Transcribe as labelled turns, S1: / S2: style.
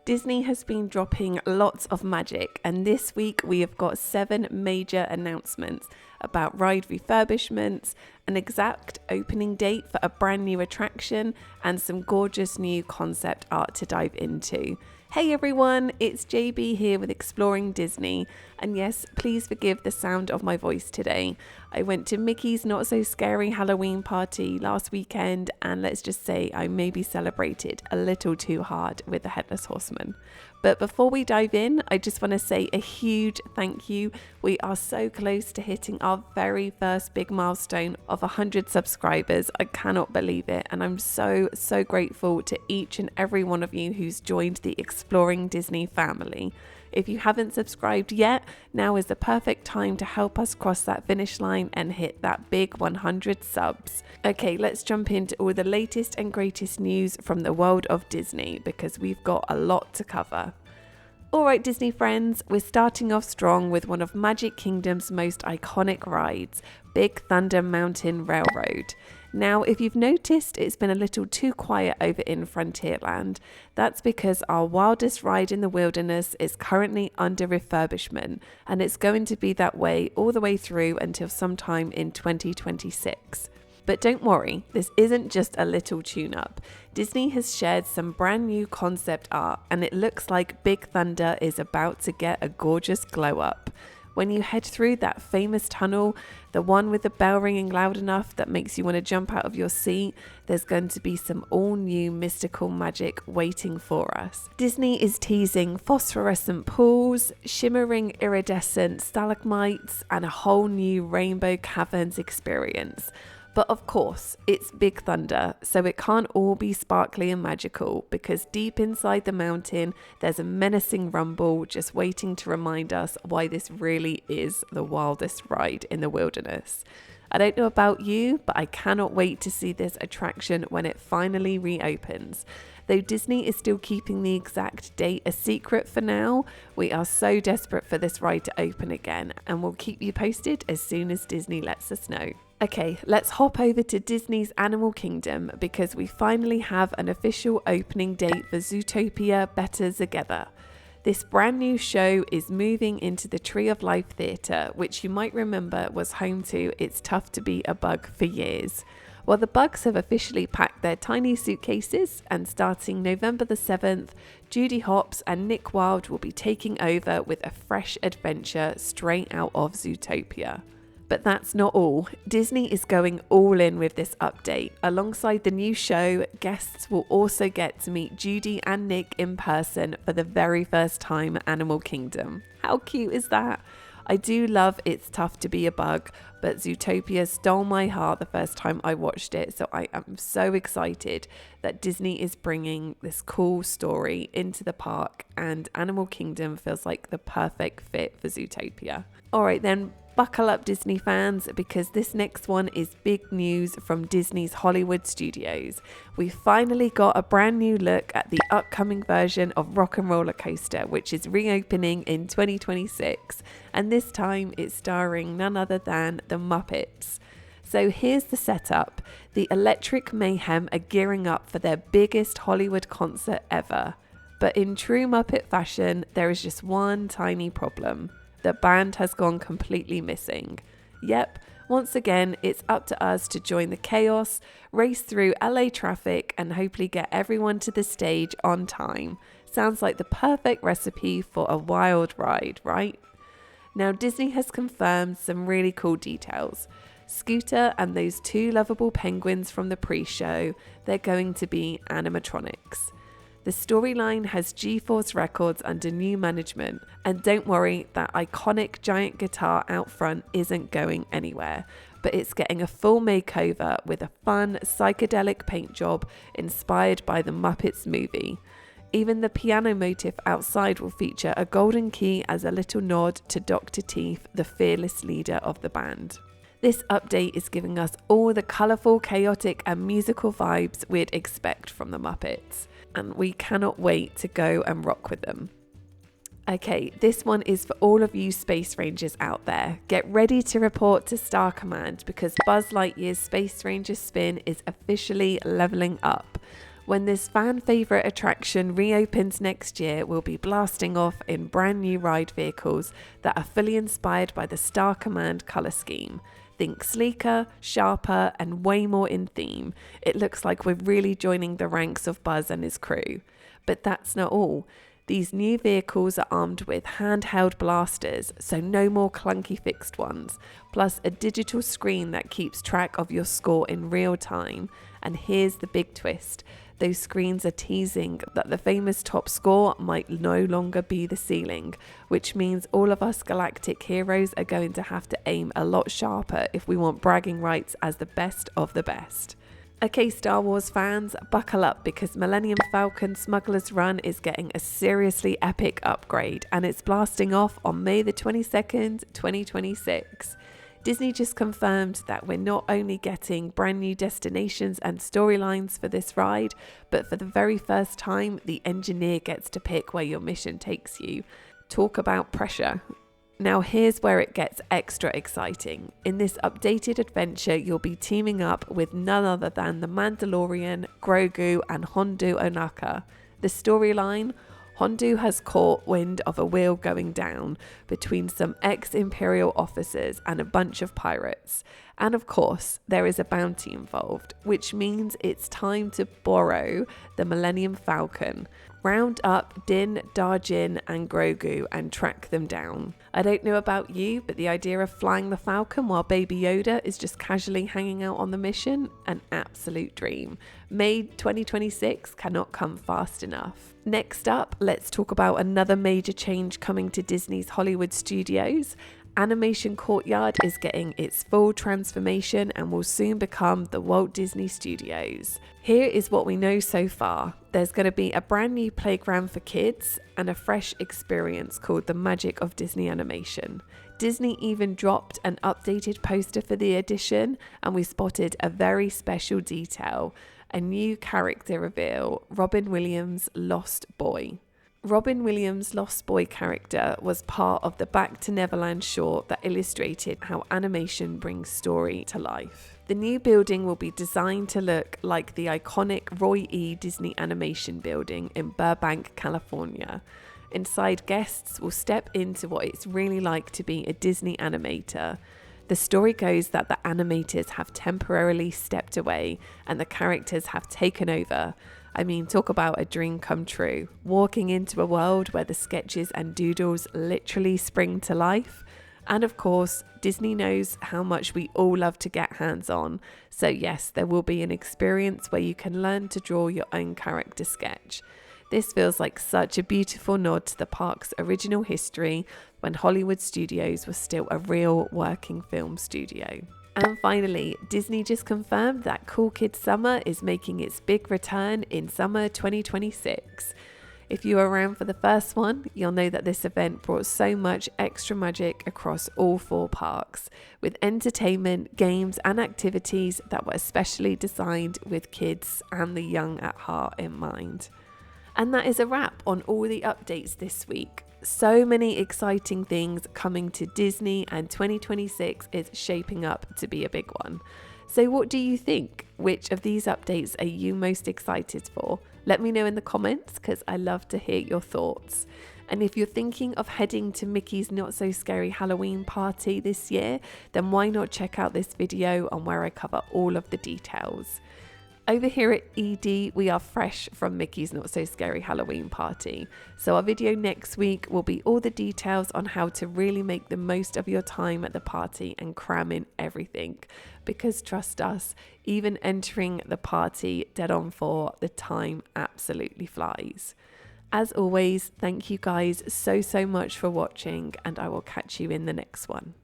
S1: Disney has been dropping lots of magic, and this week we have got 7 major announcements about ride refurbishments, an exact opening date for a brand new attraction, and some gorgeous new concept art to dive into. Hey everyone, it's JB here with Exploring Disney, and yes, please forgive the sound of my voice today. I went to Mickey's Not So Scary Halloween party last weekend, and let's just say I maybe celebrated a little too hard with the Headless Horseman. But before we dive in, I just want to say a huge thank you. We are so close to hitting our very first big milestone of 100 subscribers. I cannot believe it, and I'm so grateful to each and every one of you who's joined the Exploring Disney family. If you haven't subscribed yet, now is the perfect time to help us cross that finish line and hit that big 100 subs. Okay, let's jump into all the latest and greatest news from the world of Disney because we've got a lot to cover. Alright Disney friends, we're starting off strong with one of Magic Kingdom's most iconic rides, Big Thunder Mountain Railroad. Now, if you've noticed, it's been a little too quiet over in Frontierland. That's because our wildest ride in the wilderness is currently under refurbishment, and it's going to be that way all the way through until sometime in 2026. But don't worry, this isn't just a little tune-up. Disney has shared some brand new concept art, and it looks like Big Thunder is about to get a gorgeous glow up. When you head through that famous tunnel, the one with the bell ringing loud enough that makes you want to jump out of your seat, there's going to be some all new mystical magic waiting for us. Disney is teasing phosphorescent pools, shimmering iridescent stalagmites, and a whole new rainbow caverns experience. But of course, it's Big Thunder, so it can't all be sparkly and magical because deep inside the mountain, there's a menacing rumble just waiting to remind us why this really is the wildest ride in the wilderness. I don't know about you, but I cannot wait to see this attraction when it finally reopens. Though Disney is still keeping the exact date a secret for now, we are so desperate for this ride to open again, and we'll keep you posted as soon as Disney lets us know. Okay, let's hop over to Disney's Animal Kingdom because we finally have an official opening date for Zootopia Better Zoogether. This brand new show is moving into the Tree of Life Theatre, which you might remember was home to It's Tough to Be a Bug for years. Well, the bugs have officially packed their tiny suitcases, and starting November the 7th, Judy Hopps and Nick Wilde will be taking over with a fresh adventure straight out of Zootopia. But that's not all. Disney is going all in with this update. Alongside the new show, guests will also get to meet Judy and Nick in person for the very first time at Animal Kingdom. How cute is that? I do love It's Tough to Be a Bug, but Zootopia stole my heart the first time I watched it, so I am so excited that Disney is bringing this cool story into the park, and Animal Kingdom feels like the perfect fit for Zootopia. Alright then, buckle up Disney fans, because this next one is big news from Disney's Hollywood Studios. We finally got a brand new look at the upcoming version of Rock 'n' Roller Coaster, which is reopening in 2026, and this time it's starring none other than the Muppets. So here's the setup. The Electric Mayhem are gearing up for their biggest Hollywood concert ever. But in true Muppet fashion, there is just one tiny problem. The band has gone completely missing. Yep, once again, it's up to us to join the chaos, race through LA traffic, and hopefully get everyone to the stage on time. Sounds like the perfect recipe for a wild ride, right? Now, Disney has confirmed some really cool details. Scooter and those 2 lovable penguins from the pre-show, they're going to be animatronics. The storyline has G-Force Records under new management, and don't worry, that iconic giant guitar out front isn't going anywhere, but it's getting a full makeover with a fun psychedelic paint job inspired by the Muppets movie. Even the piano motif outside will feature a golden key as a little nod to Dr. Teeth, the fearless leader of the band. This update is giving us all the colourful, chaotic and musical vibes we'd expect from the Muppets, and we cannot wait to go and rock with them. Okay, this one is for all of you Space Rangers out there. Get ready to report to Star Command because Buzz Lightyear's Space Ranger spin is officially leveling up. When this fan favourite attraction reopens next year, we'll be blasting off in brand new ride vehicles that are fully inspired by the Star Command colour scheme. Think sleeker, sharper, and way more in theme. It looks like we're really joining the ranks of Buzz and his crew. But that's not all. These new vehicles are armed with handheld blasters, so no more clunky fixed ones, plus a digital screen that keeps track of your score in real time. And here's the big twist. Those screens are teasing that the famous top score might no longer be the ceiling, which means all of us galactic heroes are going to have to aim a lot sharper if we want bragging rights as the best of the best. Okay, Star Wars fans, buckle up because Millennium Falcon Smugglers Run is getting a seriously epic upgrade and it's blasting off on May the 22nd, 2026. Disney just confirmed that we're not only getting brand new destinations and storylines for this ride, but for the very first time, the engineer gets to pick where your mission takes you. Talk about pressure. Now here's where it gets extra exciting. In this updated adventure, you'll be teaming up with none other than the Mandalorian, Grogu, and Hondo Ohnaka. The storyline: Hondo has caught wind of a wheel going down between some ex-Imperial officers and a bunch of pirates. And of course, there is a bounty involved, which means it's time to borrow the Millennium Falcon. Round up Din, Darjin, and Grogu and track them down. I don't know about you, but the idea of flying the Falcon while Baby Yoda is just casually hanging out on the mission, an absolute dream. May 2026 cannot come fast enough. Next up, let's talk about another major change coming to Disney's Hollywood studios. Animation Courtyard is getting its full transformation and will soon become the Walt Disney Studios. Here is what we know so far. There's going to be a brand new playground for kids and a fresh experience called the Magic of Disney Animation. Disney even dropped an updated poster for the addition, and we spotted a very special detail: a new character reveal, Robin Williams' Lost Boy. Robin Williams' Lost Boy character was part of the Back to Neverland short that illustrated how animation brings story to life. The new building will be designed to look like the iconic Roy E. Disney Animation building in Burbank, California. Inside, guests will step into what it's really like to be a Disney animator. The story goes that the animators have temporarily stepped away and the characters have taken over. I mean, talk about a dream come true. Walking into a world where the sketches and doodles literally spring to life. And of course, Disney knows how much we all love to get hands on. So yes, there will be an experience where you can learn to draw your own character sketch. This feels like such a beautiful nod to the park's original history when Hollywood Studios was still a real working film studio. And finally, Disney just confirmed that Cool Kids Summer is making its big return in summer 2026. If you were around for the first one, you'll know that this event brought so much extra magic across all 4 parks, with entertainment, games, and activities that were especially designed with kids and the young at heart in mind. And that is a wrap on all the updates this week. So many exciting things coming to Disney, and 2026 is shaping up to be a big one. So what do you think? Which of these updates are you most excited for? Let me know in the comments because I love to hear your thoughts. And if you're thinking of heading to Mickey's Not So Scary Halloween party this year, then why not check out this video on where I cover all of the details. Over here at ED, we are fresh from Mickey's Not So Scary Halloween party. So our video next week will be all the details on how to really make the most of your time at the party and cram in everything. Because trust us, even entering the party dead on for, the time absolutely flies. As always, thank you guys so much for watching, and I will catch you in the next one.